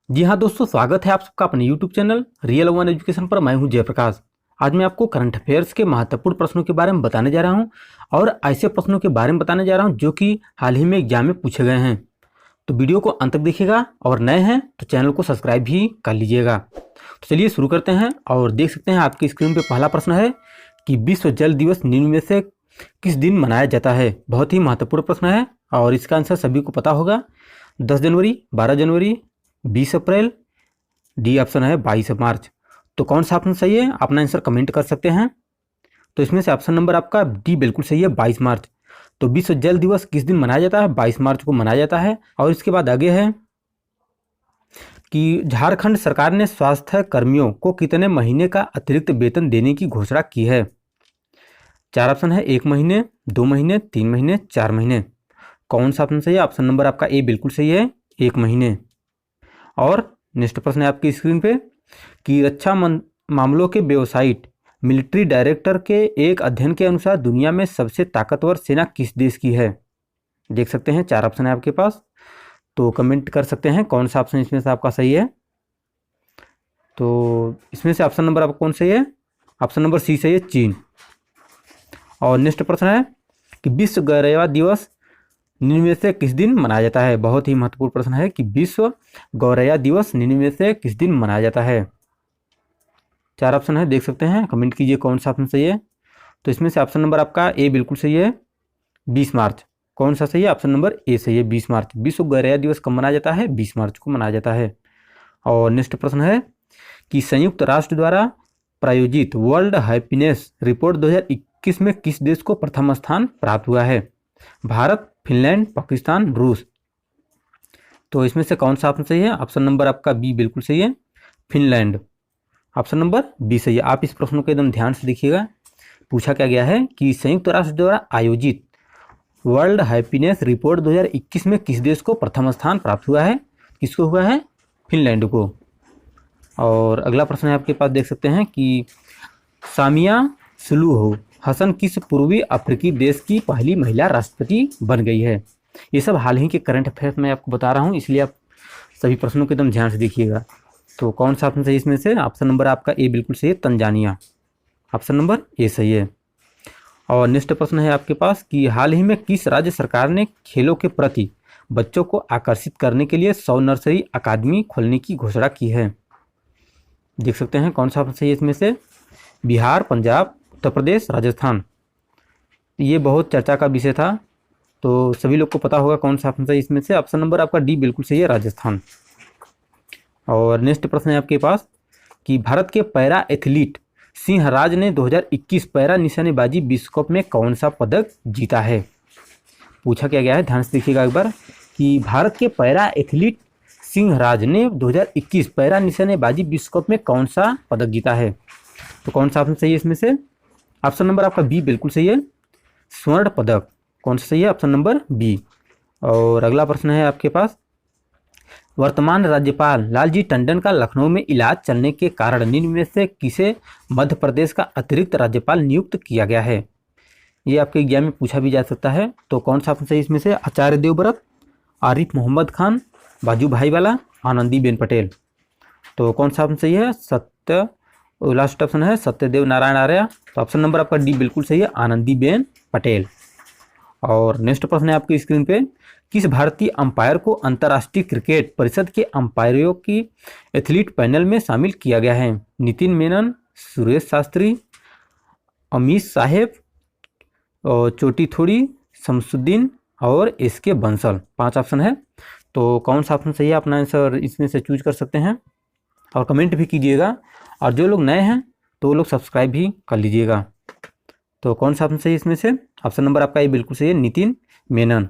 जी हाँ दोस्तों, स्वागत है आप सबका अपने YouTube channel real one education पर। मैं हूं जयप्रकाश। आज मैं आपको करंट अफेयर्स के महत्वपूर्ण प्रश्नों के बारे में बताने जा रहा हूं और ऐसे प्रश्नों के बारे में बताने जा रहा हूं जो कि हाल ही में एग्जाम में पूछे गए हैं। तो वीडियो को अंत तक देखिएगा और नए हैं तो चैनल को सब्सक्राइब भी कर लीजिएगा। तो चलिए शुरू करते हैं। और देख सकते हैं आपकी स्क्रीन पर पहला प्रश्न है कि विश्व जल दिवस निम्न में से किस दिन मनाया जाता है। बहुत ही महत्वपूर्ण प्रश्न है और इसका आंसर सभी को पता होगा। 10 जनवरी, 12 जनवरी, 20 अप्रैल, डी ऑप्शन है 22 मार्च। तो कौन सा ऑप्शन सही है, अपना आंसर कमेंट कर सकते हैं। तो इसमें से ऑप्शन नंबर आपका डी बिल्कुल सही है, 22 मार्च। तो विश्व जल दिवस किस दिन मनाया जाता है? 22 मार्च को मनाया जाता है। और इसके बाद आगे है कि झारखंड सरकार ने स्वास्थ्य कर्मियों को कितने महीने का अतिरिक्त वेतन देने की घोषणा की है? चार ऑप्शन है, 1 महीने, 2 महीने, 3 महीने, 4 महीने। कौन सा ऑप्शन सही है? ऑप्शन नंबर आपका ए बिल्कुल सही है, 1 महीने। और नेक्स्ट प्रश्न है आपकी स्क्रीन पे कि मामलों के वेबसाइट मिलिट्री डायरेक्टर के एक अध्ययन के अनुसार दुनिया में सबसे ताकतवर सेना किस देश की है? देख सकते हैं 4 ऑप्शन है आपके पास। तो कमेंट कर सकते हैं कौन सा ऑप्शन इसमें से आपका सही है। तो इसमें से ऑप्शन नंबर आपका कौन सही है? ऑप्शन नंबर सी सही है, चीन। और नेक्स्ट प्रश्न है कि विश्व गौरैया दिवस निम्न में से किस दिन मनाया जाता है? बहुत ही महत्वपूर्ण प्रश्न है कि विश्व गौरैया दिवस निम्न में से किस दिन मनाया जाता है? 4 ऑप्शन है, देख सकते हैं, कमेंट कीजिए कौन सा ऑप्शन सही है। तो इसमें से ऑप्शन नंबर आपका ए बिल्कुल सही है, 20 मार्च। कौन सा सही है? ऑप्शन नंबर ए सही है, 20 मार्च। विश्व गौरैया दिवस कब मनाया जाता है? 20 मार्च को मनाया जाता है। और नेक्स्ट प्रश्न है कि संयुक्त राष्ट्र द्वारा प्रायोजित वर्ल्ड हैप्पीनेस रिपोर्ट 2021 में किस देश को प्रथम स्थान प्राप्त हुआ है? भारत, फिनलैंड, पाकिस्तान, रूस। तो इसमें से कौन सा ऑप्शन सही है? ऑप्शन नंबर आपका बी बिल्कुल सही है, फिनलैंड। ऑप्शन नंबर बी सही है। आप इस प्रश्न को एकदम ध्यान से देखिएगा। पूछा क्या गया है कि संयुक्त राष्ट्र द्वारा आयोजित वर्ल्ड हैप्पीनेस रिपोर्ट 2021 में किस देश को प्रथम स्थान प्राप्त हुआ है? किसको हुआ है? फिनलैंड को। और अगला प्रश्न है आपके पास, देख सकते हैं कि सामिया सुलूह हसन किस पूर्वी अफ्रीकी देश की पहली महिला राष्ट्रपति बन गई है? ये सब हाल ही के करंट अफेयर्स में आपको बता रहा हूँ, इसलिए आप सभी प्रश्नों को एकदम ध्यान से देखिएगा। तो कौन सा ऑप्शन सही है इसमें से? ऑप्शन नंबर आपका ए बिल्कुल सही है, तंजानिया। ऑप्शन नंबर ए सही है। और नेक्स्ट प्रश्न है आपके पास कि हाल ही में किस राज्य सरकार ने खेलों के प्रति बच्चों को आकर्षित करने के लिए 100 नर्सरी अकादमी खोलने की घोषणा की है? देख सकते हैं कौन सा ऑप्शन सही है इसमें से? बिहार, पंजाब, उत्तर प्रदेश, राजस्थान। ये बहुत चर्चा का विषय था, तो सभी लोग को पता होगा कौन सा ऑप्शन सही इसमें से। ऑप्शन नंबर आपका डी बिल्कुल सही है, राजस्थान। और नेक्स्ट प्रश्न है आपके पास कि भारत के पैरा एथलीट सिंहराज ने 2021 पैरा निशानेबाजी विश्व कप में कौन सा पदक जीता है? पूछा क्या गया है, ध्यान से देखिएगा एक बार कि भारत के पैरा एथलीट सिंहराज ने 2021 पैरा निशानेबाजी विश्व कप में कौन सा पदक जीता है? तो कौन सा ऑप्शन सही है इसमें से? ऑप्शन नंबर आपका बी बिल्कुल सही है, स्वर्ण पदक। कौन सा सही है? Option number B. और अगला प्रश्न है आपके पास, वर्तमान राज्यपाल लालजी टंडन का लखनऊ में इलाज चलने के कारण निम्न में से किसे मध्य प्रदेश का अतिरिक्त राज्यपाल नियुक्त किया गया है? ये आपके एग्जाम में पूछा भी जा सकता है। तो कौन सा ऑप्शन सही इसमें से? आचार्य देवव्रत, आरिफ मोहम्मद खान, बाजू भाईवाला, आनंदीबेन पटेल। तो कौन सा ऑप्शन सही है? लास्ट ऑप्शन है सत्यदेव नारायण आर्य। तो ऑप्शन नंबर आपका डी बिल्कुल सही है, आनंदीबेन पटेल। और नेक्स्ट प्रश्न है आपकी स्क्रीन पे, किस भारतीय अंपायर को अंतर्राष्ट्रीय क्रिकेट परिषद के अंपायरों की एथलीट पैनल में शामिल किया गया है? नितिन मेनन, सुरेश शास्त्री, अमीश साहेब, और चोटी थोड़ी, शमसुद्दीन और एसके बंसल। 5 ऑप्शन है। तो कौन सा ऑप्शन सही है? अपना आंसर इसमें से चूज कर सकते हैं और कमेंट भी कीजिएगा। और जो लोग नए हैं तो वो लोग सब्सक्राइब भी कर लीजिएगा। तो कौन सा ऑप्शन सही है इसमें से? ऑप्शन नंबर आपका ये बिल्कुल सही है, नितिन मेनन।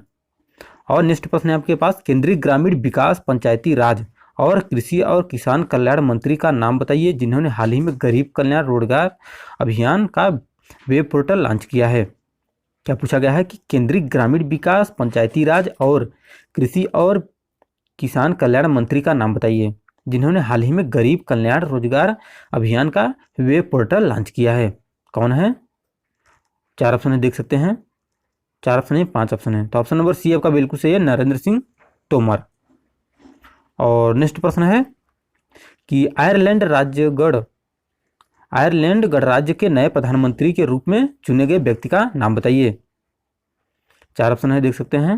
और नेक्स्ट प्रश्न है आपके पास, केंद्रीय ग्रामीण विकास, पंचायती राज और कृषि और किसान कल्याण मंत्री का नाम बताइए जिन्होंने हाल ही में गरीब कल्याण रोजगार अभियान का वेब पोर्टल लॉन्च किया है? क्या पूछा गया है कि केंद्रीय ग्रामीण विकास, पंचायती राज और कृषि और किसान कल्याण मंत्री का नाम बताइए जिन्होंने हाल ही में गरीब कल्याण रोजगार अभियान का वेब पोर्टल लॉन्च किया है? कौन है? 4 ऑप्शन है, देख सकते हैं। 4 ऑप्शन है, 5 ऑप्शन है। तो ऑप्शन नंबर सी आपका बिल्कुल सही है, नरेंद्र सिंह तोमर। और नेक्स्ट प्रश्न है कि आयरलैंड गणराज्य के नए प्रधानमंत्री के रूप में चुने गए व्यक्ति का नाम बताइए। 4 ऑप्शन है, देख सकते हैं।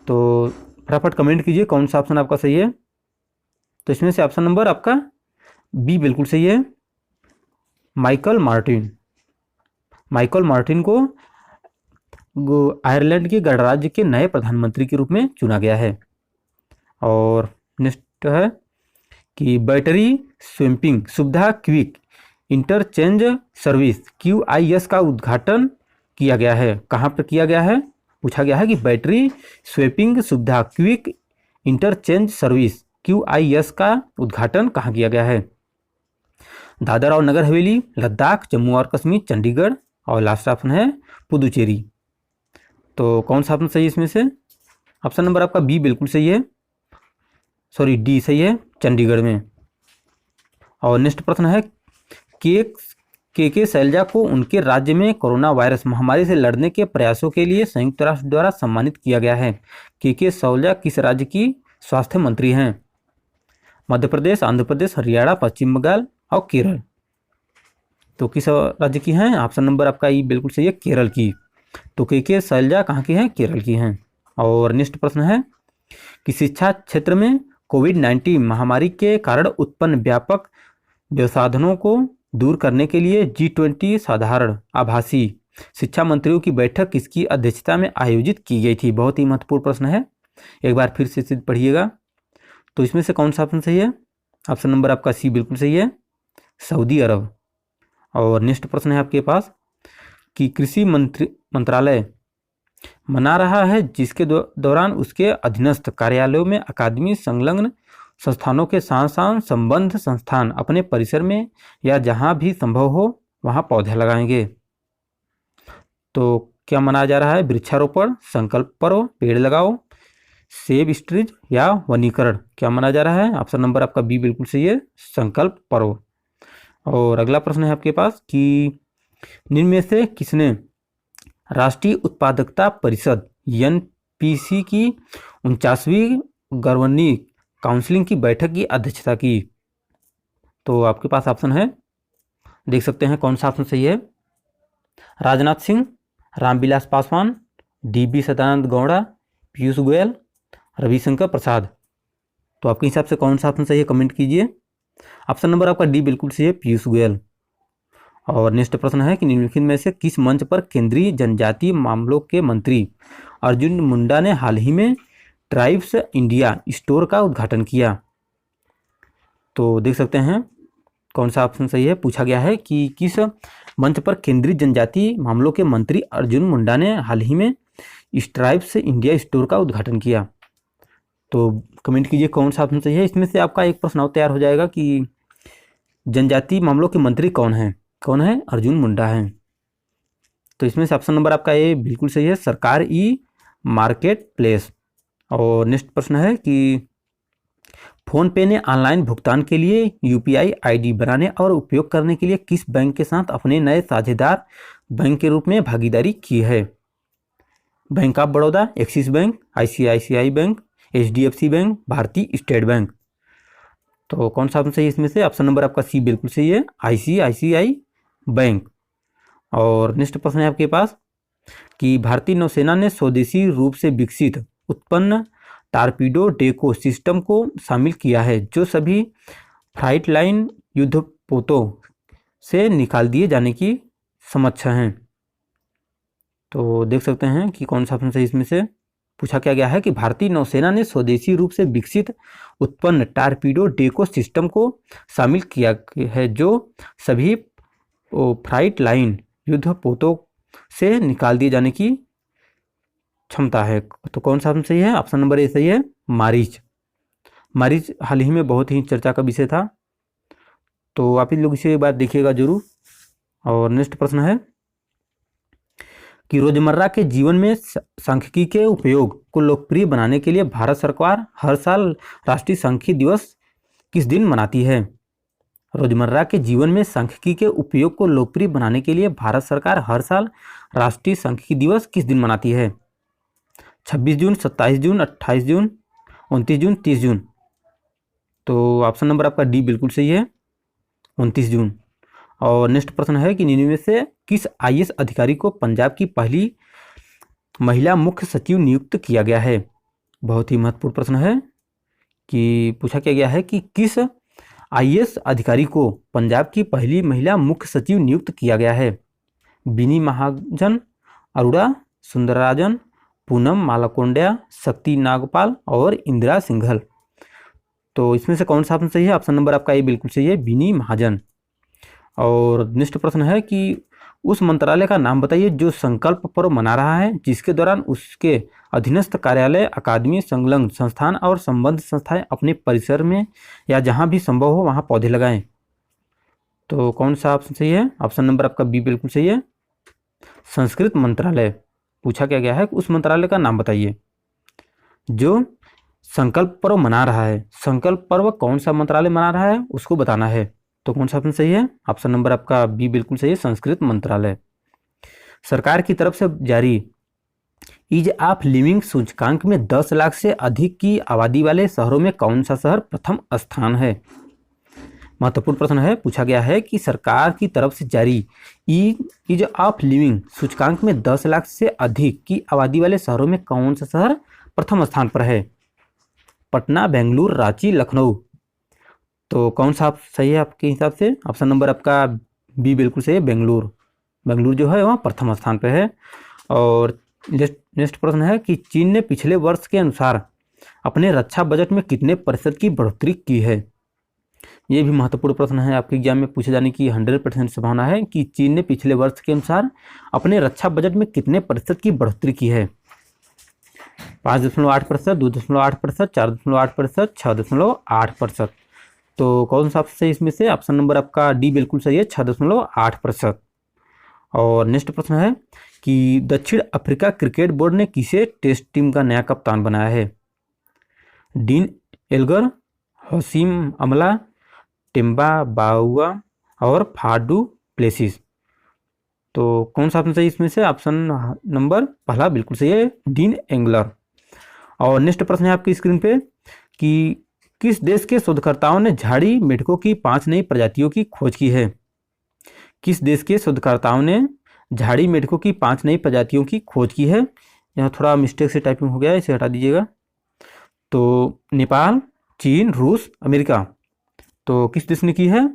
तो फटाफट कमेंट कीजिए कौन सा ऑप्शन आपका सही है। तो इसमें से ऑप्शन नंबर आपका बी बिल्कुल सही है, माइकल मार्टिन को आयरलैंड के गणराज्य के नए प्रधानमंत्री के रूप में चुना गया है। और नेक्स्ट है कि बैटरी स्वैपिंग सुविधा क्विक इंटरचेंज सर्विस QIS का उद्घाटन किया गया है। कहाँ पर किया गया है, पूछा गया है कि बैटरी स्वैपिंग सुविधा क्विक इंटरचेंज सर्विस QIS का उद्घाटन कहाँ किया गया है। दादरा और नगर हवेली, लद्दाख, जम्मू और कश्मीर, चंडीगढ़, और लास्ट ऑप्शन है पुदुचेरी। तो कौन सा ऑप्शन सही है इसमें से? ऑप्शन नंबर आपका बी बिल्कुल सही है, सॉरी डी सही है, चंडीगढ़ में। और नेक्स्ट प्रश्न है के शैलजा को उनके राज्य में कोरोना वायरस महामारी से लड़ने के प्रयासों के लिए संयुक्त राष्ट्र द्वारा सम्मानित किया गया है। के शैलजा किस राज्य की स्वास्थ्य मंत्री हैं? मध्य प्रदेश, आंध्र प्रदेश, हरियाणा, पश्चिम बंगाल और केरल। तो किस राज्य की हैं? ऑप्शन नंबर आपका ई बिल्कुल सही है, केरल की। तो के शैलजा कहाँ की हैं? केरल की हैं। और नेक्स्ट प्रश्न है कि शिक्षा क्षेत्र में कोविड-19 महामारी के कारण उत्पन्न व्यापक व्यवधानों को दूर करने के लिए G20 साधारण आभासी शिक्षा मंत्रियों की बैठक किसकी अध्यक्षता में आयोजित की गई थी? बहुत ही महत्वपूर्ण प्रश्न है, एक बार फिर से पढ़िएगा। तो इसमें से कौन सा ऑप्शन सही है? ऑप्शन नंबर आपका सी बिल्कुल सही है, सऊदी अरब। और नेक्स्ट प्रश्न है आपके पास कि कृषि मंत्रालय मना रहा है जिसके दौरान उसके अधीनस्थ कार्यालयों में अकादमी संलग्न संस्थानों के साथ साथ संबद्ध संस्थान अपने परिसर में या जहां भी संभव हो वहां पौधे लगाएंगे। तो क्या मनाया जा रहा है? वृक्षारोपण, संकल्प पर्व, पेड़ लगाओ, सेव स्ट्रीज या वनीकरण। क्या मनाया जा रहा है? ऑप्शन नंबर आपका बी बिल्कुल सही है, संकल्प पर्व। और अगला प्रश्न है आपके पास कि निम्न में से किसने राष्ट्रीय उत्पादकता परिषद NPC की 49वीं गवर्निंग काउंसिल की बैठक की अध्यक्षता की? तो आपके पास ऑप्शन है, देख सकते हैं कौन सा ऑप्शन सही है। राजनाथ सिंह, रामविलास पासवान, DB सदानंद गौड़ा, पीयूष गोयल, रविशंकर प्रसाद। तो आपके हिसाब से कौन सा ऑप्शन सही है, कमेंट कीजिए। ऑप्शन नंबर आपका डी बिल्कुल सही है, पीयूष गोयल। और नेक्स्ट प्रश्न है कि निम्नलिखित में से किस मंच पर केंद्रीय जनजातीय मामलों के मंत्री अर्जुन मुंडा ने हाल ही में ट्राइब्स इंडिया स्टोर का उद्घाटन किया? तो देख सकते हैं कौन सा ऑप्शन सही है। पूछा गया है कि किस मंच पर केंद्रीय जनजातीय मामलों के मंत्री अर्जुन मुंडा ने हाल ही में ट्राइब्स इंडिया स्टोर का उद्घाटन किया? तो कमेंट कीजिए कौन सा ऑप्शन सही है। इसमें से आपका एक प्रश्न और तैयार हो जाएगा कि जनजातीय मामलों के मंत्री कौन है? कौन है? अर्जुन मुंडा है। तो इसमें से ऑप्शन नंबर आपका ए बिल्कुल सही है, सरकार ई मार्केट प्लेस। और नेक्स्ट प्रश्न है कि फोन पे ने ऑनलाइन भुगतान के लिए UPI ID बनाने और उपयोग करने के लिए किस बैंक के साथ अपने नए साझेदार बैंक के रूप में भागीदारी की है? Bank of Baroda, axis bank, ICICI bank, HDFC bank, भारतीय स्टेट बैंक। तो कौन सा ऑप्शन सही है इसमें से? ऑप्शन नंबर आपका सी बिल्कुल सही है, ICICI बैंक। और नेक्स्ट प्रश्न है आपके पास कि भारतीय नौसेना ने स्वदेशी रूप से विकसित उत्पन्न टारपीडो डेको सिस्टम को शामिल किया है जो सभी फ्लाइट लाइन युद्धपोतों से निकाल दिए जाने की सक्षम हैं। तो देख सकते हैं कि कौन सा ऑप्शन सही इसमें से। पूछा क्या गया है कि भारतीय नौसेना ने स्वदेशी रूप से विकसित उत्पन्न टारपीडो डेको सिस्टम को शामिल किया है जो सभी फ्लाइट लाइन युद्धपोतों से निकाल दिए जाने की क्षमता है। तो कौन सा ऑप्शन सही है? ऑप्शन नंबर ए सही है, मारीच। मारीच हाल ही में बहुत ही चर्चा का विषय था, तो आप लोग इसे एक बार देखिएगा जरूर। और नेक्स्ट प्रश्न है कि रोजमर्रा के जीवन में सांख्यिकी के उपयोग को लोकप्रिय बनाने के लिए भारत सरकार हर साल राष्ट्रीय सांख्यिकी दिवस किस दिन मनाती है? रोजमर्रा के जीवन में सांख्यिकी के उपयोग को लोकप्रिय बनाने के लिए भारत सरकार हर साल राष्ट्रीय सांख्यिकी दिवस किस दिन मनाती है? 26 जून, 27 जून, 28 जून, 29 जून, 30 जून। तो ऑप्शन नंबर आपका डी बिल्कुल सही है, 29 जून। और नेक्स्ट प्रश्न है कि निम्न में से किस आईएएस अधिकारी को पंजाब की पहली महिला मुख्य सचिव नियुक्त किया गया है। बहुत ही महत्वपूर्ण प्रश्न है कि पूछा क्या गया है कि किस आईएएस अधिकारी को पंजाब की पहली महिला मुख्य सचिव नियुक्त किया गया है। बिनी महाजन, अरोड़ा सुंदरराजन, पूनम मालाकोंड्या, शक्ति नागपाल और इंदिरा सिंघल। तो इसमें से कौन सा ऑप्शन सही है? ऑप्शन नंबर आपका ए बिल्कुल सही है, बिनी महाजन। और नेक्स्ट प्रश्न है कि उस मंत्रालय का नाम बताइए जो संकल्प पर्व मना रहा है, जिसके दौरान उसके अधीनस्थ कार्यालय, अकादमी, संलग्न संस्थान और संबद्ध संस्थाएं अपने परिसर में या जहां भी संभव हो वहां पौधे लगाएं। तो कौन सा ऑप्शन सही है? ऑप्शन नंबर आपका बी बिल्कुल सही है, संस्कृत मंत्रालय। पूछा क्या गया है उस मंत्रालय का नाम बताइए जो संकल्प पर्व मना रहा है। संकल्प पर्व कौन सा मंत्रालय मना रहा है उसको बताना है। तो कौन सा ऑप्शन सही है? ऑप्शन नंबर आपका बी बिल्कुल सही है, संस्कृत मंत्रालय। सरकार की तरफ से जारी ईज ऑफ लिविंग सूचकांक में 10 लाख से अधिक की आबादी वाले शहरों में कौन सा शहर प्रथम स्थान है? महत्वपूर्ण प्रश्न है। पूछा गया है कि सरकार की तरफ से जारी ईज ऑफ लिविंग सूचकांक में 10 लाख से अधिक की आबादी वाले शहरों में कौन सा शहर प्रथम स्थान पर है? पटना, बेंगलुरु, रांची, लखनऊ। तो कौन सा सही है आपके हिसाब से? ऑप्शन नंबर आपका बी बिल्कुल सही है, बेंगलुरु। बेंगलुरु जो है वह प्रथम स्थान पर है। और नेक्स्ट प्रश्न है कि चीन ने पिछले वर्ष के अनुसार अपने रक्षा बजट में कितने प्रतिशत की बढ़ोतरी की है? ये भी महत्वपूर्ण प्रश्न है, आपके एग्जाम में पूछे जाने की 100% संभावना है कि चीन ने पिछले वर्ष के अनुसार अपने रक्षा बजट में कितने प्रतिशत की बढ़ोतरी की है? 5.8%, 2.8%, 4.8%, 6.8%। तो कौन सा ऑप्शन है इसमें से? ऑप्शन नंबर आपका डी बिल्कुल सही है, 6.8%। और नेक्स्ट प्रश्न है कि दक्षिण अफ्रीका क्रिकेट बोर्ड ने किसे टेस्ट टीम का नया कप्तान बनाया है? डीन एल्गर, हसीम अमला, टिम्बा बाउआ और फाडू प्लेसिस। तो कौन सा ऑप्शन सही इसमें से? ऑप्शन नंबर पहला बिल्कुल सही है, डीन एंगलर। और नेक्स्ट प्रश्न है आपकी स्क्रीन पे कि किस देश के शोधकर्ताओं ने झाड़ी मेढकों की 5 नई प्रजातियों की खोज की है? किस देश के शोधकर्ताओं ने झाड़ी मेढकों की 5 नई प्रजातियों की खोज की है? यहाँ थोड़ा मिस्टेक से टाइपिंग हो गया है, इसे हटा दीजिएगा। तो नेपाल, चीन, रूस, अमेरिका। तो किस देश ने की है?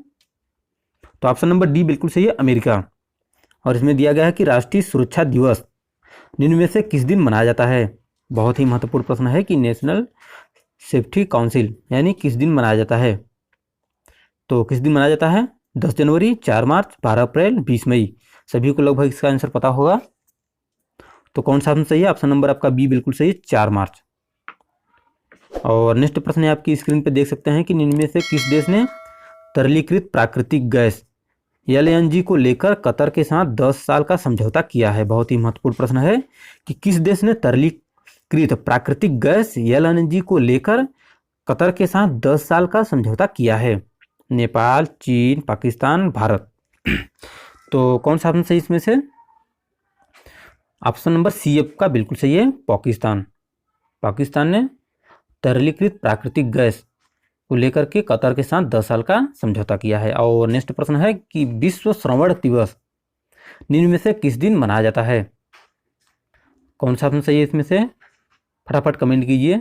तो ऑप्शन नंबर डी बिल्कुल सही है, अमेरिका। और इसमें दिया गया है कि राष्ट्रीय सुरक्षा दिवस निम्न में से किस दिन मनाया जाता है? बहुत ही महत्वपूर्ण प्रश्न है कि नेशनल सेफ्टी काउंसिल यानी किस दिन मनाया जाता है? तो किस दिन मनाया जाता है? 10 जनवरी, 4 मार्च, 12 अप्रैल, 20 मई। सभी को लगभग इसका आंसर पता होगा। तो कौन सा ऑप्शन सही है? ऑप्शन नंबर आपका बी बिल्कुल सही है, 4 मार्च। और नेक्स्ट प्रश्न है आपकी स्क्रीन पे देख सकते हैं कि निम्न में से किस देश ने तरलीकृत प्राकृतिक गैस एलएनजी को लेकर कतर के साथ 10 साल का समझौता किया है? बहुत ही महत्वपूर्ण प्रश्न है कि किस देश ने तरलीकृत प्राकृतिक गैस एलएनजी को लेकर कतर के साथ 10 साल का समझौता किया है? नेपाल, चीन, पाकिस्तान, भारत। तो कौन सा ऑप्शन सही इसमें से? ऑप्शन नंबर सी आपका बिल्कुल सही है, पाकिस्तान। पाकिस्तान ने तरलीकृत प्राकृतिक गैस को लेकर के कतर के साथ 10 साल का समझौता किया है। और नेक्स्ट प्रश्न है कि विश्व श्रवण दिवस निम्न में से किस दिन मनाया जाता है? कौन सा ऑप्शन सही है इसमें से? फटाफट कमेंट कीजिए।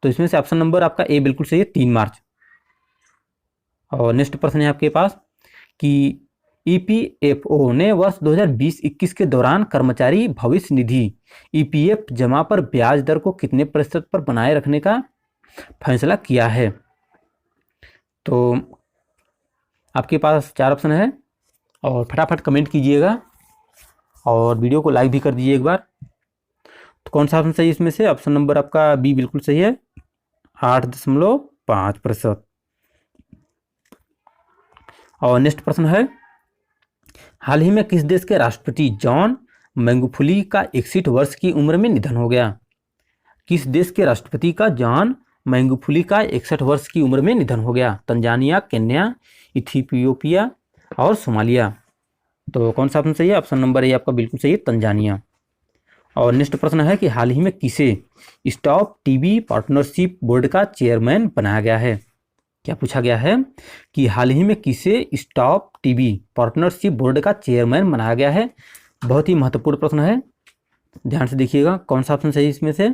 तो इसमें से ऑप्शन नंबर आपका ए बिल्कुल सही है, 3 मार्च। और नेक्स्ट प्रश्न है आपके पास कि ईपीएफओ ने वर्ष 2020-21 के दौरान कर्मचारी भविष्य निधि ईपीएफ जमा पर ब्याज दर को कितने प्रतिशत पर बनाए रखने का फैसला किया है? तो आपके पास 4 ऑप्शन है और फटाफट कमेंट कीजिएगा और वीडियो को लाइक भी कर दीजिए एक बार। तो कौन सा ऑप्शन सही इसमें से? ऑप्शन नंबर आपका बी बिल्कुल सही है, 8.5%। और नेक्स्ट प्रश्न है हाल ही में किस देश के राष्ट्रपति जॉन मैगुफुली का 61 वर्ष की उम्र में निधन हो गया? किस देश के राष्ट्रपति का जॉन मैगुफुली का 61 वर्ष की उम्र में निधन हो गया? तंजानिया, केन्या, इथियोपिया और सोमालिया। तो कौन सा ऑप्शन सही है? ऑप्शन नंबर ए आपका बिल्कुल सही है, तंजानिया। और नेक्स्ट प्रश्न है कि हाल ही में किसे स्टॉप टीबी पार्टनरशिप बोर्ड का चेयरमैन बनाया गया है? क्या पूछा गया है कि हाल ही में किसे स्टॉप टीबी पार्टनरशिप बोर्ड का चेयरमैन बनाया गया है। बहुत ही महत्वपूर्ण प्रश्न है, ध्यान से देखिएगा कौन सा ऑप्शन सही है इसमें से।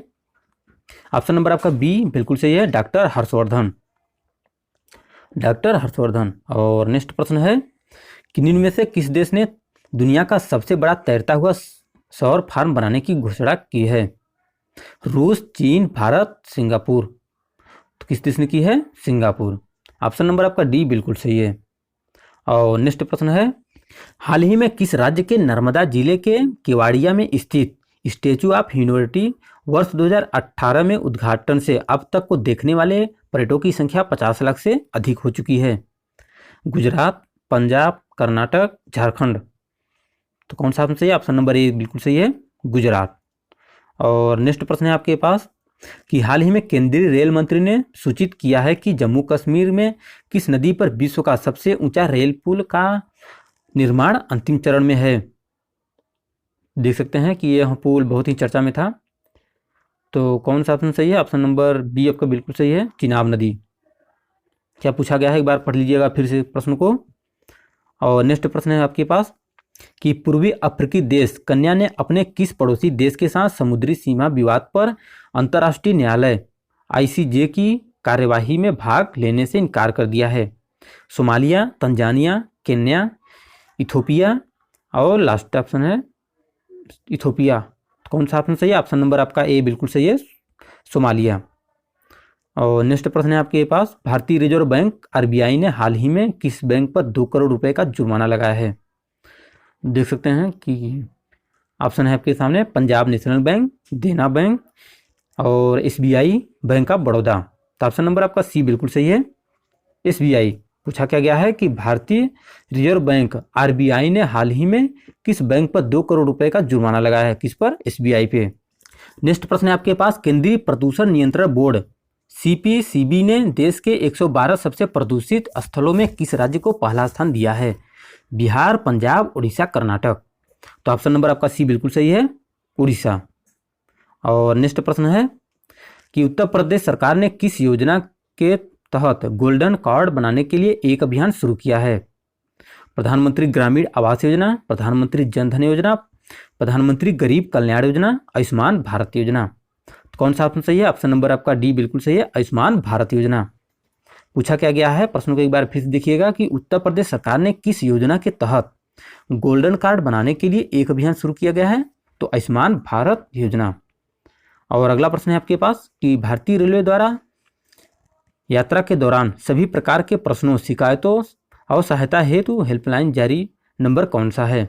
ऑप्शन नंबर आपका बी बिल्कुल सही है, डॉक्टर हर्षवर्धन, डॉक्टर हर्षवर्धन। और नेक्स्ट प्रश्न है कि निम्न में से किस देश ने दुनिया का सबसे बड़ा तैरता हुआ सौर फार्म बनाने की घोषणा की है। रूस, चीन, भारत, सिंगापुर। तो किस देश ने की है, सिंगापुर। ऑप्शन नंबर आपका डी बिल्कुल सही है। और नेक्स्ट प्रश्न है हाल ही में किस राज्य के नर्मदा जिले के केवाड़िया में स्थित स्टैचू ऑफ यूनिटी वर्ष 2018 में उद्घाटन से अब तक को देखने वाले पर्यटकों की संख्या 50 लाख से अधिक हो चुकी है। गुजरात, पंजाब, कर्नाटक, झारखंड। तो कौन सा ऑप्शन सही है, ऑप्शन नंबर ए बिल्कुल सही है, गुजरात। और नेक्स्ट प्रश्न है आपके पास कि हाल ही में केंद्रीय रेल मंत्री ने सूचित किया है कि जम्मू कश्मीर में किस नदी पर विश्व का सबसे ऊंचा रेल पुल का निर्माण अंतिम चरण में है। देख सकते हैं कि यह पुल बहुत ही चर्चा में था। तो कौन सा ऑप्शन सही है, ऑप्शन नंबर बी आपका बिल्कुल सही है, चिनाब नदी। क्या पूछा गया है, एक बार पढ़ लीजिएगा फिर से प्रश्न को। और नेक्स्ट प्रश्न है आपके पास कि पूर्वी अफ्रीकी देश कन्या ने अपने किस पड़ोसी देश के साथ समुद्री सीमा विवाद पर अंतर्राष्ट्रीय न्यायालय आईसीजे की कार्यवाही में भाग लेने से इनकार कर दिया है। सोमालिया, तंजानिया, केन्या, इथोपिया और लास्ट ऑप्शन है इथोपिया। तो कौन सा ऑप्शन सही है, ऑप्शन नंबर आपका ए बिल्कुल सही है, सोमालिया। और नेक्स्ट प्रश्न है आपके पास भारतीय रिजर्व बैंक आरबीआई ने हाल ही में किस बैंक पर 2 करोड़ रुपए का जुर्माना लगाया है। देख सकते हैं कि ऑप्शन है आपके सामने पंजाब नेशनल बैंक, देना बैंक और एसबीआई बैंक ऑफ बड़ौदा। तो ऑप्शन नंबर आपका सी बिल्कुल सही है, एसबीआई। पूछा क्या गया है कि भारतीय रिजर्व बैंक आरबीआई ने हाल ही में किस बैंक पर 2 करोड़ रुपए का जुर्माना लगाया है, किस पर, एसबीआई पे। नेक्स्ट प्रश्न है आपके पास केंद्रीय प्रदूषण नियंत्रण बोर्ड सीपीसीबी ने देश के 112 सबसे प्रदूषित स्थलों में किस राज्य को पहला स्थान दिया है। बिहार, पंजाब, उड़ीसा, कर्नाटक। तो ऑप्शन नंबर आपका सी बिल्कुल सही है, उड़ीसा। और नेक्स्ट प्रश्न है कि उत्तर प्रदेश सरकार ने किस योजना के तहत गोल्डन कार्ड बनाने के लिए एक अभियान शुरू किया है। प्रधानमंत्री ग्रामीण आवास योजना, प्रधानमंत्री जन धन योजना, प्रधानमंत्री गरीब कल्याण योजना, आयुष्मान भारत योजना। तो कौन सा ऑप्शन सही है, ऑप्शन नंबर आपका डी बिल्कुल सही है, आयुष्मान भारत योजना। पूछा क्या गया है, प्रश्न को एक बार फिर से देखिएगा कि उत्तर प्रदेश सरकार ने किस योजना के तहत गोल्डन कार्ड बनाने के लिए एक अभियान शुरू किया गया है। तो आयुष्मान भारत योजना। और अगला प्रश्न है आपके पास कि भारतीय रेलवे द्वारा यात्रा के दौरान सभी प्रकार के प्रश्नों, शिकायतों और सहायता हेतु हेल्पलाइन जारी नंबर कौन सा है।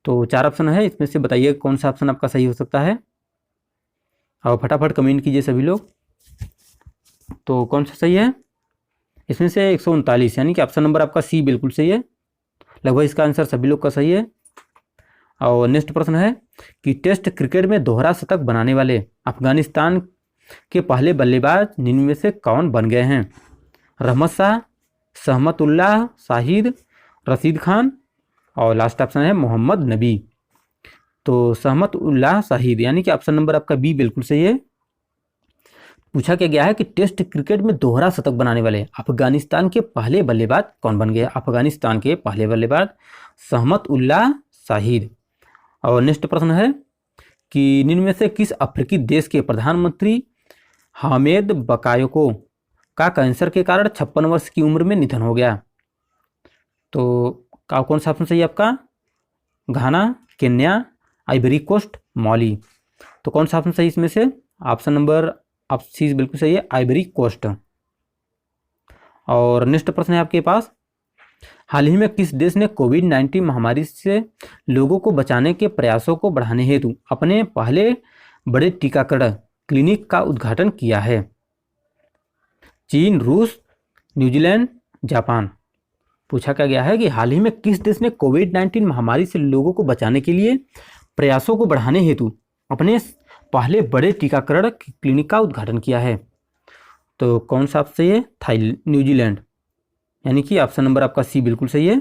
तो 4 ऑप्शन है, इसमें से बताइए कौन सा ऑप्शन आपका सही हो सकता है। और फटाफट कमेंट कीजिए सभी लोग। तो कौन सा सही है, इसमें से 139 यानी कि ऑप्शन नंबर आपका सी बिल्कुल सही है, लगभग इसका आंसर सभी लोग का सही है। और नेक्स्ट प्रश्न है कि टेस्ट क्रिकेट में दोहरा शतक बनाने वाले अफगानिस्तान के पहले बल्लेबाज निम्न में से कौन बन गए हैं। रहमत शाह, सहमतुल्लाह शाहिद, रशीद खान और लास्ट ऑप्शन है मोहम्मद नबी। तो सहमतुल्लाह शाहिद यानी कि ऑप्शन नंबर आपका बी बिल्कुल सही है। पूछा क्या गया है कि टेस्ट क्रिकेट में दोहरा शतक बनाने वाले अफगानिस्तान के पहले बल्लेबाज कौन बन गए। अफगानिस्तान के पहले बल्लेबाज सहमतुल्लाह शाहिद। और नेक्स्ट प्रश्न है कि निम्न में से किस अफ्रीकी देश के प्रधानमंत्री हामेद बकायोको का कैंसर के कारण 56 वर्ष की उम्र में निधन हो गया। तो कौन सा ऑप्शन सही है आपका, घाना, केन्या, आइवरी कोस्ट, माली। तो कौन सा ऑप्शन सही इसमें से, ऑप्शन नंबर आप सी बिल्कुल सही है, आइवरी कोस्ट। और नेक्स्ट प्रश्न है आपके पास हाल ही में किस देश ने कोविड-19 महामारी से लोगों को बचाने के प्रयासों को बढ़ाने हेतु अपने पहले बड़े टीकाकरण क्लिनिक का उद्घाटन किया है। चीन, रूस, न्यूजीलैंड, जापान। पूछा क्या गया है कि हाल ही में किस देश ने कोविड-19 महामारी से लोगों को बचाने के लिए प्रयासों को बढ़ाने हेतु अपने पहले बड़े टीकाकरण क्लिनिक का उद्घाटन किया है। तो कौन सा आपसे ये, न्यूजीलैंड यानी कि ऑप्शन नंबर आपका सी बिल्कुल सही है।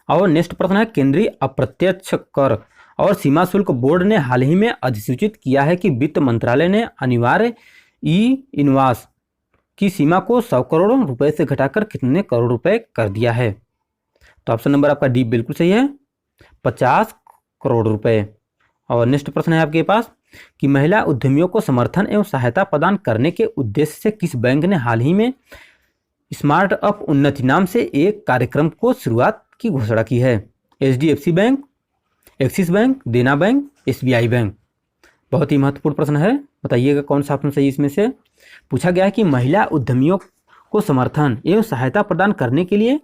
और नेक्स्ट प्रश्न है केंद्रीय अप्रत्यक्ष कर और सीमा शुल्क बोर्ड ने हाल ही में अधिसूचित किया है कि वित्त मंत्रालय ने अनिवार्य ई इनवास की सीमा को 100 करोड़ रुपए से घटाकर कितने करोड़ रुपए कर दिया है? तो ऑप्शन नंबर आपका डी बिल्कुल सही है, 50 करोड़ रुपए। और नेक्स्ट प्रश्न है आपके पास कि महिला उद्यमियों को समर्थन एवं सहायता प्रदान करने के उद्देश्य से किस बैंक ने हाल ही में स्मार्ट अप उन्नति नाम से एक कार्यक्रम को शुरुआत की घोषणा की है? HDFC बैंक, एक्सिस बैंक, देना बैंक, SBI बैंक। बहुत ही महत्वपूर्ण प्रश्न है, बताइएगा कौन सा ऑप्शन सही इसमें से। पूछा गया है कि महिला उद्यमियों को समर्थन एवं सहायता प्रदान करने के लिए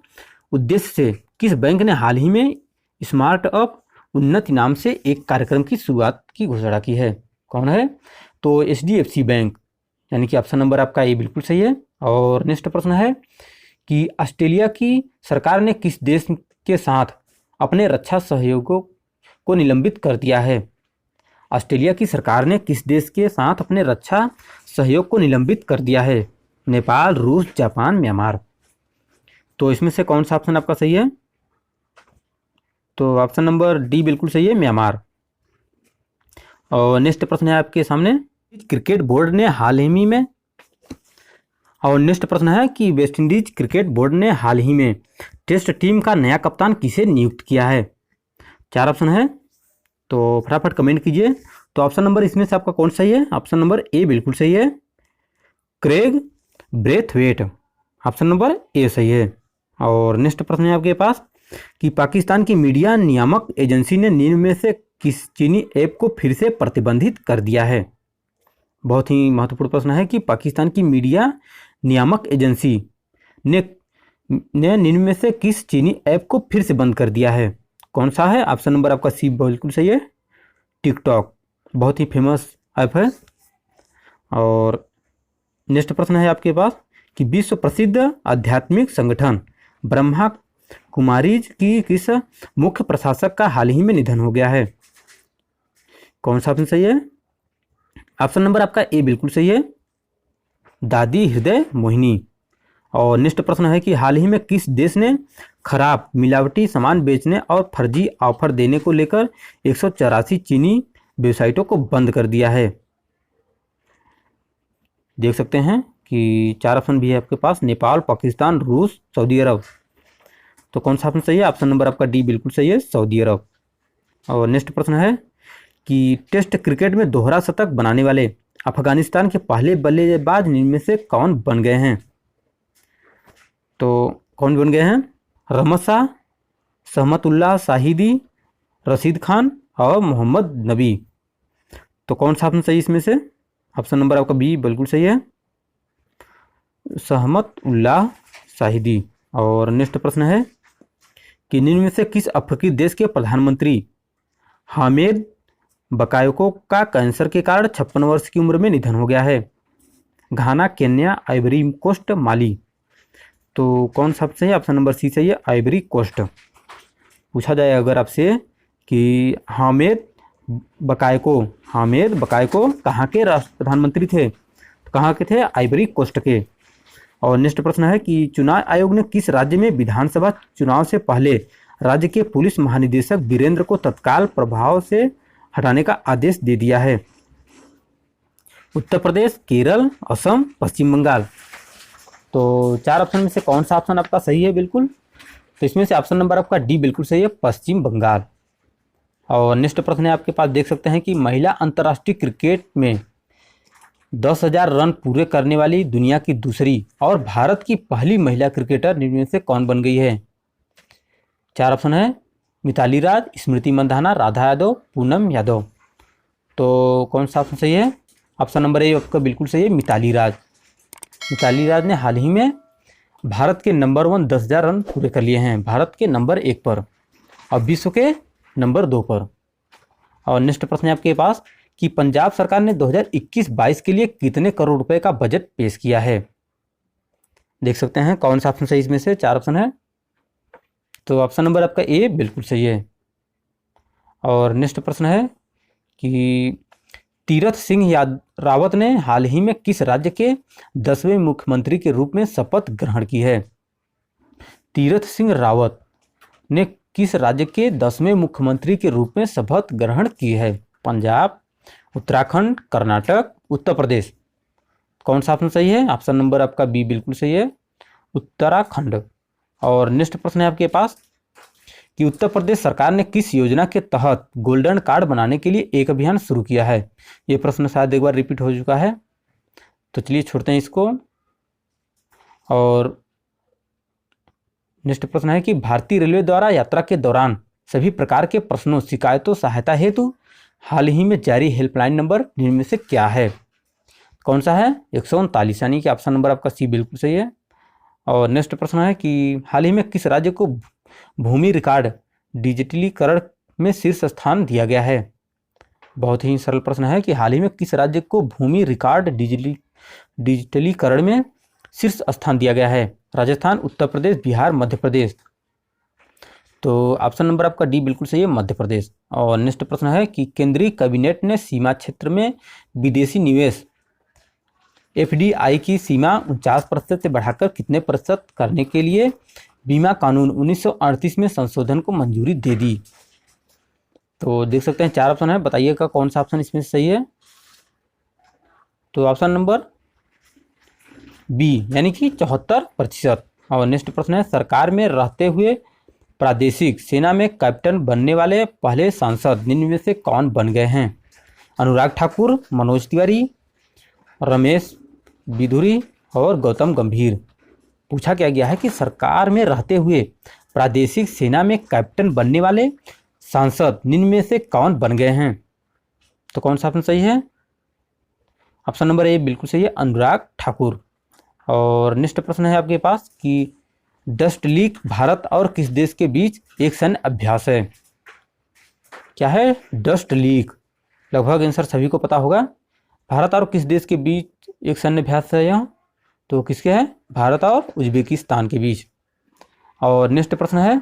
उद्देश्य से किस बैंक ने हाल ही में स्मार्ट अप उन्नति नाम से एक कार्यक्रम की शुरुआत की घोषणा की है? कौन है? तो HDFC बैंक, यानी कि ऑप्शन नंबर आपका ए बिल्कुल सही है। और नेक्स्ट प्रश्न है कि ऑस्ट्रेलिया की सरकार ने किस देश के साथ अपने रक्षा सहयोगों को निलंबित कर दिया है? ऑस्ट्रेलिया की सरकार ने किस देश के साथ अपने रक्षा सहयोग को निलंबित कर दिया है? नेपाल, रूस, जापान, म्यांमार। तो इसमें से कौन सा ऑप्शन आपका सही है? तो ऑप्शन नंबर डी बिल्कुल सही है, म्यांमार। और नेक्स्ट प्रश्न है आपके सामने, क्रिकेट बोर्ड ने हाल ही में और नेक्स्ट प्रश्न है कि वेस्ट इंडीज क्रिकेट बोर्ड ने हाल ही में टेस्ट टीम का नया कप्तान किसे नियुक्त किया है? 4 ऑप्शन है, तो फटाफट कमेंट कीजिए। तो ऑप्शन नंबर इसमें से आपका कौन सही है? ऑप्शन नंबर ए बिल्कुल सही है, Craig Brathwaite. Option number A सही है। और नेक्स्ट प्रश्न है आपके पास कि पाकिस्तान की मीडिया नियामक एजेंसी ने निम्न में से किस चीनी ऐप को फिर से प्रतिबंधित कर दिया है? बहुत ही महत्वपूर्ण प्रश्न है कि पाकिस्तान की मीडिया नियामक एजेंसी ने निम्न में से किस चीनी ऐप को फिर से बंद कर दिया है? कौन सा है? ऑप्शन नंबर आपका सी बिल्कुल सही है, टिकटॉक। बहुत ही फेमस ऐप है। और नेक्स्ट प्रश्न है आपके पास कि विश्व प्रसिद्ध आध्यात्मिक संगठन ब्रह्मा कुमारीज की किस मुख्य प्रशासक का हाल ही में निधन हो गया है? कौन सा ऑप्शन सही है? ऑप्शन नंबर आपका ए बिल्कुल सही है, दादी हृदय मोहिनी। और नेक्स्ट प्रश्न है कि हाल ही में किस देश ने खराब मिलावटी सामान बेचने और फर्जी ऑफर देने को लेकर 184 चीनी वेबसाइटों को बंद कर दिया है? देख सकते हैं कि 4 ऑप्शन भी है आपके पास, नेपाल, पाकिस्तान, रूस, सऊदी अरब। तो कौन सा ऑप्शन सही है? ऑप्शन नंबर आपका डी बिल्कुल सही है, सऊदी अरब। और नेक्स्ट प्रश्न है कि टेस्ट क्रिकेट में दोहरा शतक बनाने वाले अफगानिस्तान के पहले बल्लेबाज निम्न में से कौन बन गए हैं? तो कौन बन गए हैं? रमसा, सहमतुल्लाह शाहिदी, रशीद खान और मोहम्मद नबी। तो कौन सा ऑप्शन सही इसमें से? ऑप्शन नंबर आपका बी बिल्कुल सही है, सहमतुल्लाह शाहिदी। और नेक्स्ट प्रश्न है कि निम्न में से किस अफ्रीकी देश के प्रधानमंत्री हामिद बकायोको का कैंसर के कारण 56 वर्ष की उम्र में निधन हो गया है? घाना, केन्या, आइवरी कोस्ट, माली। तो कौन सा सही है? ऑप्शन नंबर सी सही है, आइवरी कोस्ट। पूछा जाए अगर आपसे कि हामिद बकायोको कहाँ के राष्ट्र प्रधानमंत्री थे, तो कहाँ के थे? आइवरी कोस्ट के। और नेक्स्ट प्रश्न है कि चुनाव आयोग ने किस राज्य में विधानसभा चुनाव से पहले राज्य के पुलिस महानिदेशक वीरेंद्र को तत्काल प्रभाव से हटाने का आदेश दे दिया है? उत्तर प्रदेश, केरल, असम, पश्चिम बंगाल। तो 4 ऑप्शन में से कौन सा ऑप्शन आपका सही है? बिल्कुल, तो इसमें से ऑप्शन नंबर आपका डी बिल्कुल सही है, पश्चिम बंगाल। और नेक्स्ट प्रश्न है आपके पास, देख सकते हैं कि महिला अंतर्राष्ट्रीय क्रिकेट में 10,000 रन पूरे करने वाली दुनिया की दूसरी और भारत की पहली महिला क्रिकेटर निम्न में से कौन बन गई है? 4 ऑप्शन है, मिताली राज, स्मृति मंधाना, राधा यादव, पूनम यादव। तो कौन सा ऑप्शन सही है? ऑप्शन नंबर ए आपका बिल्कुल सही है, मिताली राज। मिताली राज ने हाल ही में भारत के नंबर 1 10,000 रन पूरे कर लिए हैं, भारत के नंबर 1 पर और विश्व के नंबर 2 पर। और नेक्स्ट प्रश्न है आपके पास कि पंजाब सरकार ने 2021-22 के लिए कितने करोड़ रुपए का बजट पेश किया है? देख सकते हैं कौन सा ऑप्शन सही इसमें से? 4 ऑप्शन है, तो ऑप्शन नंबर आपका ए बिल्कुल सही है। और नेक्स्ट प्रश्न है कि तीरथ सिंह रावत ने हाल ही में किस राज्य के 10वें मुख्यमंत्री के रूप में शपथ ग्रहण की है? तीरथ सिंह रावत ने किस राज्य के 10वें मुख्यमंत्री के रूप में शपथ ग्रहण की है? पंजाब, उत्तराखंड, कर्नाटक, उत्तर प्रदेश। कौन सा ऑप्शन सही है? ऑप्शन नंबर आपका बी बिल्कुल सही है, उत्तराखंड। और नेक्स्ट प्रश्न है आपके पास कि उत्तर प्रदेश सरकार ने किस योजना के तहत गोल्डन कार्ड बनाने के लिए एक अभियान शुरू किया है? ये प्रश्न शायद एक बार रिपीट हो चुका है, तो चलिए छोड़ते हैं इसको। और नेक्स्ट प्रश्न है कि भारतीय रेलवे द्वारा यात्रा के दौरान सभी प्रकार के प्रश्नों, शिकायतों, सहायता हेतु हाल ही में जारी हेल्पलाइन नंबर निम्न में से क्या है? कौन सा है? 139, यानी कि ऑप्शन नंबर आपका सी बिल्कुल सही है। और नेक्स्ट प्रश्न है कि हाल ही में किस राज्य को भूमि रिकॉर्ड डिजिटलीकरण में शीर्ष स्थान दिया गया है? बहुत ही सरल प्रश्न है कि हाल ही में किस राज्य को भूमि रिकॉर्ड डिजिटलीकरण में शीर्ष स्थान दिया गया है? राजस्थान, उत्तर प्रदेश, बिहार, मध्य प्रदेश। तो ऑप्शन नंबर आपका डी बिल्कुल सही है, मध्य प्रदेश। और नेक्स्ट प्रश्न है कि केंद्रीय कैबिनेट ने सीमा क्षेत्र में विदेशी निवेश एफडीआई की सीमा 49% से बढ़ाकर कितने प्रतिशत करने के लिए बीमा कानून 1938 में संशोधन को मंजूरी दे दी? तो देख सकते हैं 4 ऑप्शन है, बताइएगा कौन सा ऑप्शन इसमें सही है। तो ऑप्शन नंबर बी यानी कि 74%। और नेक्स्ट प्रश्न है सरकार में रहते हुए प्रादेशिक सेना में कैप्टन बनने वाले पहले सांसद निम्न में से कौन बन गए हैं? अनुराग ठाकुर, मनोज तिवारी, रमेश बिधुरी और गौतम गंभीर। पूछा क्या गया है कि सरकार में रहते हुए प्रादेशिक सेना में कैप्टन बनने वाले सांसद निम्न में से कौन बन गए हैं? तो कौन सा ऑप्शन सही है? ऑप्शन नंबर ए बिल्कुल सही है, अनुराग ठाकुर। और नेक्स्ट प्रश्न है आपके पास कि डस्ट लीक भारत और किस देश के बीच एक सैन्य अभ्यास है? क्या है डस्ट लीक? लगभग आंसर सभी को पता होगा। भारत और किस देश के बीच एक सैन्य अभ्यास है यह? तो किसके है? भारत और उज्बेकिस्तान के बीच। और नेक्स्ट प्रश्न है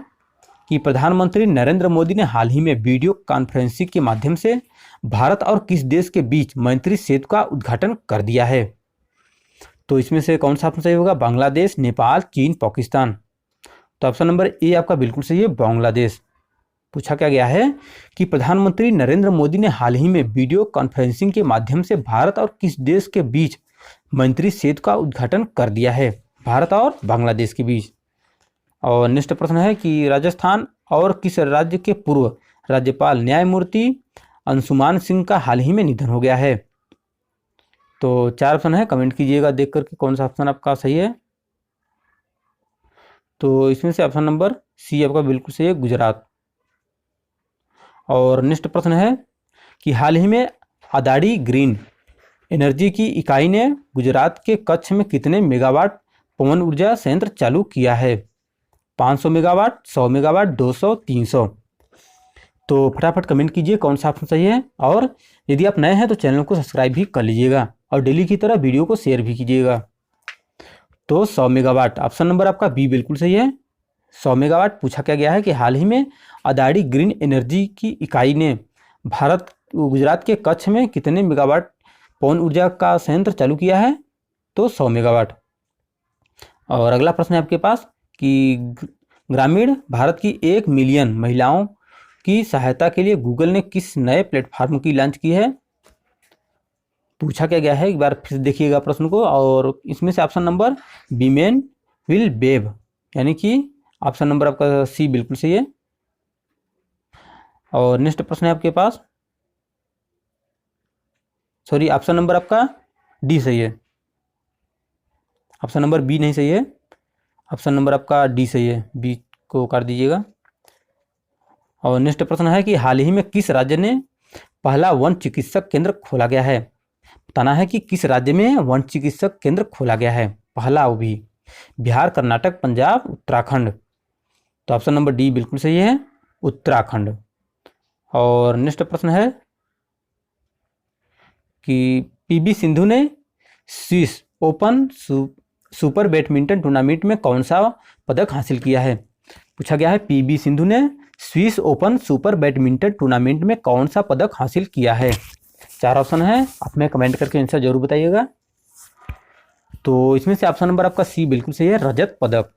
कि प्रधानमंत्री नरेंद्र मोदी ने हाल ही में वीडियो कॉन्फ्रेंसिंग के माध्यम से भारत और किस देश के बीच मैत्री सेतु का उद्घाटन कर दिया है? तो इसमें से कौन सा ऑप्शन सही होगा? बांग्लादेश, नेपाल, चीन, पाकिस्तान। तो ऑप्शन नंबर ए आपका बिल्कुल सही है, बांग्लादेश। पूछा क्या गया है कि प्रधानमंत्री नरेंद्र मोदी ने हाल ही में वीडियो कॉन्फ्रेंसिंग के माध्यम से भारत और किस देश के बीच मैत्री सेतु का उद्घाटन कर दिया है? भारत और बांग्लादेश के बीच। और नेक्स्ट प्रश्न है कि राजस्थान और किस राज्य के पूर्व राज्यपाल न्यायमूर्ति अंशुमान सिंह का हाल ही में निधन हो गया है? तो 4 ऑप्शन है, कमेंट कीजिएगा देख करके कौन सा ऑप्शन आपका सही है। तो इसमें से ऑप्शन नंबर सी आपका बिल्कुल सही है, गुजरात। और नेक्स्ट प्रश्न है कि हाल ही में अदानी ग्रीन एनर्जी की इकाई ने गुजरात के कच्छ में कितने मेगावाट पवन ऊर्जा संयंत्र चालू किया है? 500 मेगावाट, 100 मेगावाट, 200, 300। तो फटाफट कमेंट कीजिए कौन सा ऑप्शन सही है। और यदि आप नए हैं तो चैनल को सब्सक्राइब भी कर लीजिएगा और डेली की तरह वीडियो को शेयर भी कीजिएगा। तो 100 मेगावाट ऑप्शन नंबर आपका बी बिल्कुल सही है, 100 मेगावाट। पूछा क्या गया है कि हाल ही में अदानी ग्रीन एनर्जी की इकाई ने गुजरात के कच्छ में कितने मेगावाट पवन ऊर्जा का संयंत्र चालू किया है? तो 100 मेगावाट। और अगला प्रश्न है आपके पास कि ग्रामीण भारत की 1 मिलियन महिलाओं की सहायता के लिए गूगल ने किस नए प्लेटफॉर्म की लॉन्च की है? पूछा क्या गया है, एक बार फिर देखिएगा प्रश्न को। और इसमें से option number women will web यानी कि ऑप्शन नंबर आपका सी बिल्कुल सही है। और नेक्स्ट प्रश्न है आपके पास, सॉरी ऑप्शन नंबर आपका डी सही है, ऑप्शन नंबर बी नहीं सही है, ऑप्शन नंबर आपका डी सही है, बी को काट दीजिएगा। और नेक्स्ट प्रश्न है कि हाल ही में किस राज्य ने पहला वन चिकित्सक केंद्र खोला गया है? बताना है कि किस राज्य में वन चिकित्सक केंद्र खोला गया है पहला, वो भी बिहार, कर्नाटक, पंजाब, उत्तराखंड। तो ऑप्शन नंबर डी बिल्कुल सही है, उत्तराखंड। और नेक्स्ट प्रश्न है कि पीवी सिंधु ने Swiss open super badminton tournament में कौन सा पदक हासिल किया है? पूछा गया है पीवी सिंधु ने Swiss open super badminton tournament में कौन सा पदक हासिल किया है? 4 ऑप्शन है, आप में कमेंट करके आंसर जरूर बताइएगा। तो इसमें से ऑप्शन नंबर आपका सी बिल्कुल सही है, रजत पदक।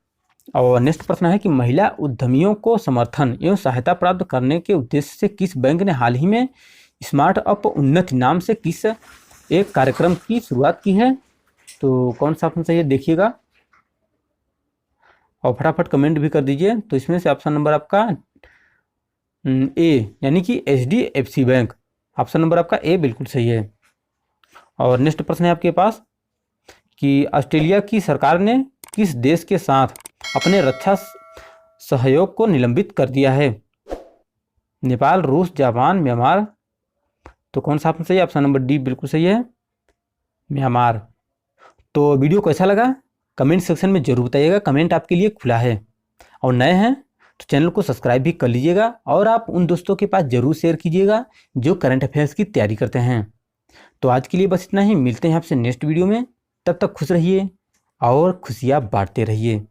और नेक्स्ट प्रश्न है कि महिला उद्यमियों को समर्थन एवं सहायता प्राप्त करने के उद्देश्य से किस बैंक ने हाल ही में स्मार्ट अप उन्नति नाम से किस एक कार्यक्रम की शुरुआत की है? तो कौन सा ऑप्शन सही है देखिएगा और फटाफट कमेंट भी कर दीजिए। तो इसमें से ऑप्शन नंबर आपका ए यानी कि HDFC बैंक, ऑप्शन नंबर आपका ए बिल्कुल सही है। और नेक्स्ट प्रश्न है आपके पास कि ऑस्ट्रेलिया की सरकार ने किस देश के साथ अपने रक्षा सहयोग को निलंबित कर दिया है? नेपाल, रूस, जापान, म्यांमार। तो कौन सा ऑप्शन सही है? ऑप्शन नंबर डी बिल्कुल सही है, म्यांमार। तो वीडियो कैसा लगा कमेंट सेक्शन में जरूर बताइएगा, कमेंट आपके लिए खुला है। और नए हैं तो चैनल को सब्सक्राइब भी कर लीजिएगा और आप उन दोस्तों के पास जरूर शेयर कीजिएगा जो करंट अफेयर्स की तैयारी करते हैं। तो आज के लिए बस इतना ही, मिलते हैं आपसे नेक्स्ट वीडियो में। तब तक खुश रहिए और खुशियाँ बांटते रहिए।